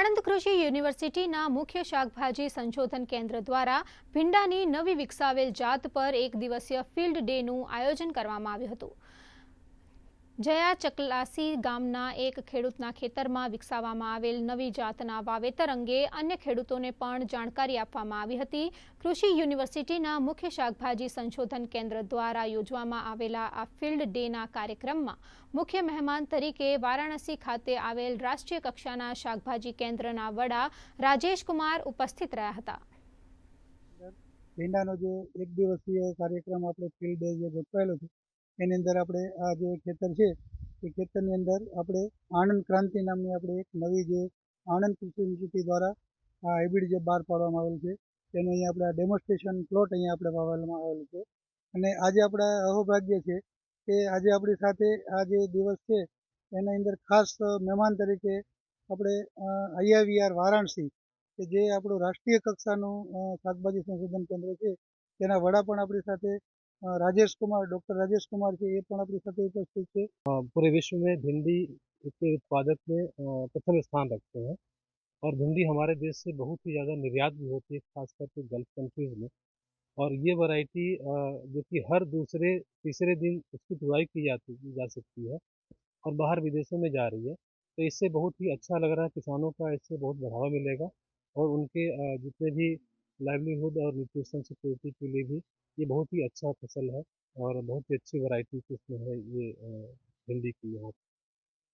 આણંદ કૃષિ યુનિવર્સિટીના મુખ્ય શાકભાજી સંશોધન કેન્દ્ર દ્વારા ભીંડાની નવી વિકસાવેલ જાત પર એક દિવસીય ફિલ્ડ ડેનું આયોજન કરવામાં આવ્યું હતું। જયા ચકલાસી ગામના એક ખેડૂતના ખેતરમાં વિકસાવવામાં આવેલ નવી જાતના વાવેતર અંગે અન્ય ખેડૂતોને પણ જાણકારી આપવામાં આવી હતી। કૃષિ યુનિવર્સિટીના મુખ્ય શાકભાજી સંશોધન કેન્દ્ર દ્વારા યોજવામાં આવેલા આ ફિલ્ડ ડેના કાર્યક્રમમાં મુખ્ય મહેમાન તરીકે વારાણસી ખાતે આવેલ રાષ્ટ્રીય કક્ષાના શાકભાજી કેન્દ્રના વડા રાજેશ કુમાર ઉપસ્થિત રહ્યા હતા। ભીંડાનો જે એક દિવસીય કાર્યક્રમ આપણે ફિલ્ડ ડે જે ગોઠવાયેલો છે એની અંદર આપણે આ જે ખેતર છે એ ખેતરની અંદર આપણે આણંદ ક્રાંતિ નામની આપણે એક નવી જે આણંદ કૃષિ યુનિવર્સિટી દ્વારા આ હાઇબ્રિડ જે બહાર પાડવામાં આવેલ છે તેનું અહીંયા આપણે ડેમોન્સ્ટ્રેશન પ્લોટ અહીંયા આપણે વાવવામાં આવેલું છે। અને આજે આપણા અહોભાગ્ય છે કે આજે આપણી સાથે આ જે દિવસ છે એના અંદર ખાસ મહેમાન તરીકે આપણે IIVR વારાણસી કે જે આપણું રાષ્ટ્રીય કક્ષાનું શાકભાજી સંશોધન કેન્દ્ર છે તેના વડા પણ આપણી સાથે राजेश कुमार डॉक्टर राजेश कुमार છે એ પણ આપણી સાથે ઉપસ્થિત છે। पूरे विश्व में भिंडी के उत्पादक में प्रथम स्थान रखते हैं और भिंडी हमारे देश से बहुत ही ज़्यादा निर्यात भी होती है, खास करके गल्फ कंट्रीज़ में। और ये वैरायटी जो कि हर दूसरे तीसरे दिन उसकी बुआई की जा सकती है और बाहर विदेशों में जा रही है। तो इससे बहुत ही अच्छा लग रहा है, किसानों का इससे बहुत बढ़ावा मिलेगा और उनके जितने भी लाइवलीहुड और न्यूट्रिशन सिक्योरिटी के लिए भी ये बहुत ही अच्छा फसल है और बहुत ही अच्छी वैरायटी किस्म है ये भिंडी की यहाँ।